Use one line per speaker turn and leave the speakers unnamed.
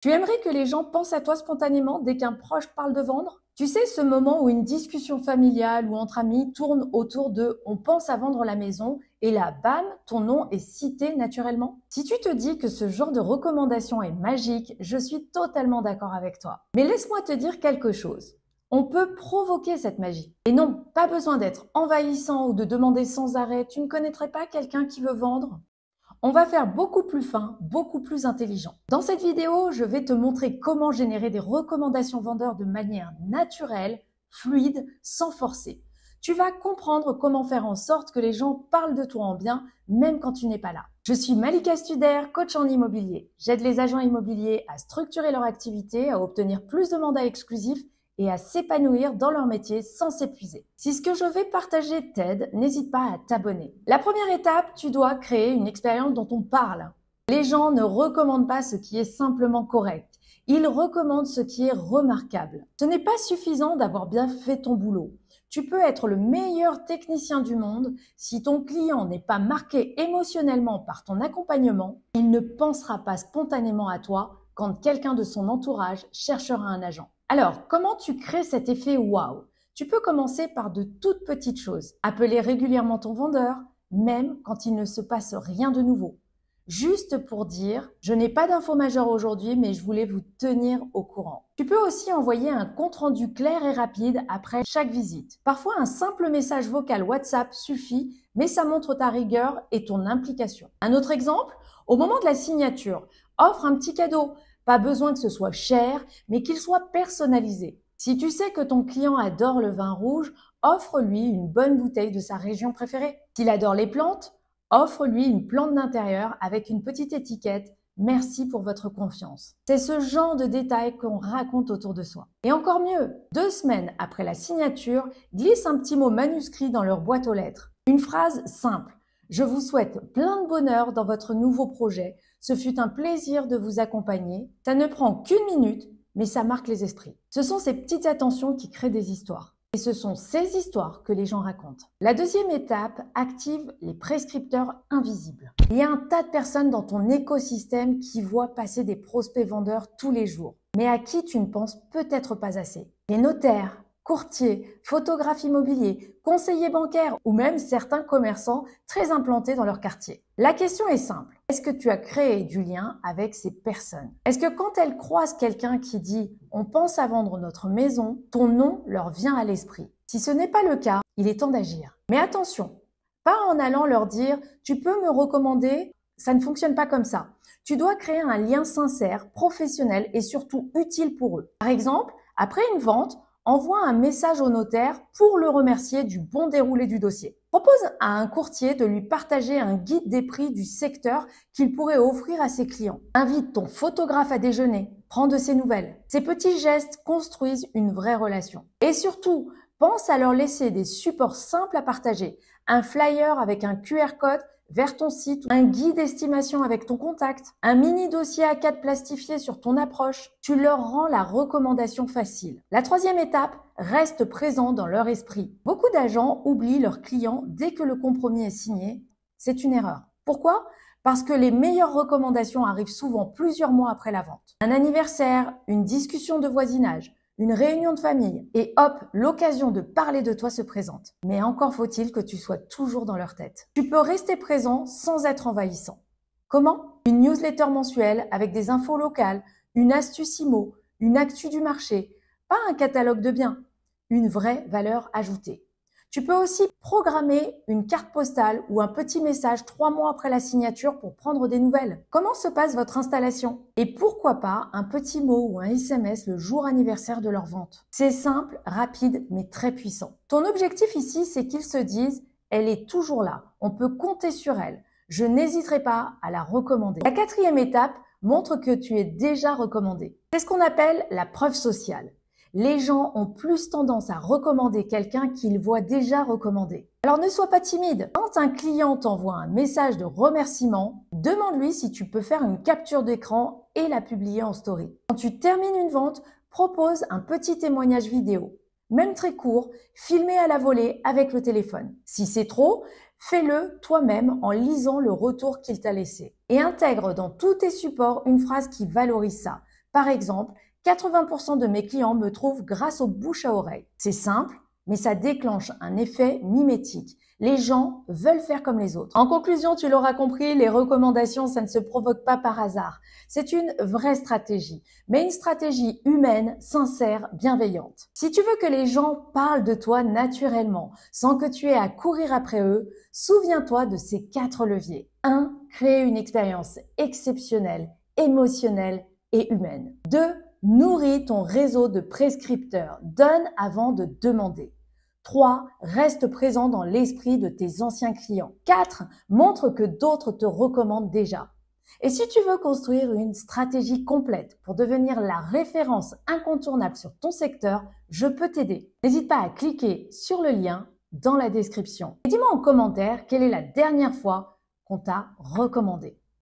Tu aimerais que les gens pensent à toi spontanément dès qu'un proche parle de vendre? Tu sais, ce moment où une discussion familiale ou entre amis tourne autour de «on pense à vendre la maison» et là, bam, ton nom est cité naturellement? Si tu te dis que ce genre de recommandation est magique, je suis totalement d'accord avec toi. Mais laisse-moi te dire quelque chose. On peut provoquer cette magie. Et non, pas besoin d'être envahissant ou de demander sans arrêt «tu ne connaîtrais pas quelqu'un qui veut vendre?» On va faire beaucoup plus fin, beaucoup plus intelligent. Dans cette vidéo, je vais te montrer comment générer des recommandations vendeurs de manière naturelle, fluide, sans forcer. Tu vas comprendre comment faire en sorte que les gens parlent de toi en bien, même quand tu n'es pas là. Je suis Malika Studer, coach en immobilier. J'aide les agents immobiliers à structurer leur activité, à obtenir plus de mandats exclusifs et à s'épanouir dans leur métier sans s'épuiser. Si ce que je vais partager t'aide, n'hésite pas à t'abonner. La première étape, tu dois créer une expérience dont on parle. Les gens ne recommandent pas ce qui est simplement correct. Ils recommandent ce qui est remarquable. Ce n'est pas suffisant d'avoir bien fait ton boulot. Tu peux être le meilleur technicien du monde. Si ton client n'est pas marqué émotionnellement par ton accompagnement, il ne pensera pas spontanément à toi quand quelqu'un de son entourage cherchera un agent. Alors, comment tu crées cet effet waouh? Tu peux commencer par de toutes petites choses. Appeler régulièrement ton vendeur, même quand il ne se passe rien de nouveau. Juste pour dire, je n'ai pas d'infos majeures aujourd'hui, mais je voulais vous tenir au courant. Tu peux aussi envoyer un compte-rendu clair et rapide après chaque visite. Parfois, un simple message vocal WhatsApp suffit, mais ça montre ta rigueur et ton implication. Un autre exemple, au moment de la signature, offre un petit cadeau. Pas besoin que ce soit cher, mais qu'il soit personnalisé. Si tu sais que ton client adore le vin rouge, offre-lui une bonne bouteille de sa région préférée. S'il adore les plantes, offre-lui une plante d'intérieur avec une petite étiquette « Merci pour votre confiance ». C'est ce genre de détails qu'on raconte autour de soi. Et encore mieux, 2 semaines après la signature, glisse un petit mot manuscrit dans leur boîte aux lettres. Une phrase simple. Je vous souhaite plein de bonheur dans votre nouveau projet. Ce fut un plaisir de vous accompagner. Ça ne prend qu'une minute, mais ça marque les esprits. Ce sont ces petites attentions qui créent des histoires. Et ce sont ces histoires que les gens racontent. La deuxième étape active les prescripteurs invisibles. Il y a un tas de personnes dans ton écosystème qui voient passer des prospects vendeurs tous les jours, mais à qui tu ne penses peut-être pas assez. Les notaires, courtiers, photographes immobiliers, conseillers bancaires ou même certains commerçants très implantés dans leur quartier. La question est simple. Est-ce que tu as créé du lien avec ces personnes? Est-ce que quand elles croisent quelqu'un qui dit « on pense à vendre notre maison », ton nom leur vient à l'esprit? Si ce n'est pas le cas, il est temps d'agir. Mais attention, pas en allant leur dire « tu peux me recommander », ça ne fonctionne pas comme ça. Tu dois créer un lien sincère, professionnel et surtout utile pour eux. Par exemple, après une vente, envoie un message au notaire pour le remercier du bon déroulé du dossier. Propose à un courtier de lui partager un guide des prix du secteur qu'il pourrait offrir à ses clients. Invite ton photographe à déjeuner. Prends de ses nouvelles. Ces petits gestes construisent une vraie relation. Et surtout, pense à leur laisser des supports simples à partager. Un flyer avec un QR code vers ton site, un guide d'estimation avec ton contact, un mini dossier A4 plastifié sur ton approche. Tu leur rends la recommandation facile. La troisième étape, reste présent dans leur esprit. Beaucoup d'agents oublient leurs clients dès que le compromis est signé. C'est une erreur. Pourquoi? Parce que les meilleures recommandations arrivent souvent plusieurs mois après la vente. Un anniversaire, une discussion de voisinage, une réunion de famille et hop, l'occasion de parler de toi se présente. Mais encore faut-il que tu sois toujours dans leur tête. Tu peux rester présent sans être envahissant. Comment? Une newsletter mensuelle avec des infos locales, une astuce IMO, une actu du marché, pas un catalogue de biens, une vraie valeur ajoutée. Tu peux aussi programmer une carte postale ou un petit message 3 mois après la signature pour prendre des nouvelles. Comment se passe votre installation? Et pourquoi pas un petit mot ou un SMS le jour anniversaire de leur vente? C'est simple, rapide, mais très puissant. Ton objectif ici, c'est qu'ils se disent « elle est toujours là, on peut compter sur elle, je n'hésiterai pas à la recommander ». La quatrième étape montre que tu es déjà recommandé. C'est ce qu'on appelle la preuve sociale. Les gens ont plus tendance à recommander quelqu'un qu'ils voient déjà recommandé. Alors ne sois pas timide. Quand un client t'envoie un message de remerciement, demande-lui si tu peux faire une capture d'écran et la publier en story. Quand tu termines une vente, propose un petit témoignage vidéo. Même très court, filmé à la volée avec le téléphone. Si c'est trop, fais-le toi-même en lisant le retour qu'il t'a laissé. Et intègre dans tous tes supports une phrase qui valorise ça. Par exemple, 80% de mes clients me trouvent grâce au bouche à oreille. C'est simple, mais ça déclenche un effet mimétique. Les gens veulent faire comme les autres. En conclusion, tu l'auras compris, les recommandations, ça ne se provoque pas par hasard. C'est une vraie stratégie, mais une stratégie humaine, sincère, bienveillante. Si tu veux que les gens parlent de toi naturellement, sans que tu aies à courir après eux, souviens-toi de ces 4 leviers. 1. Créer une expérience exceptionnelle, émotionnelle et humaine. 2. Nourris ton réseau de prescripteurs. Donne avant de demander. 3. Reste présent dans l'esprit de tes anciens clients. 4. Montre que d'autres te recommandent déjà. Et si tu veux construire une stratégie complète pour devenir la référence incontournable sur ton secteur, je peux t'aider. N'hésite pas à cliquer sur le lien dans la description. Et dis-moi en commentaire quelle est la dernière fois qu'on t'a recommandé.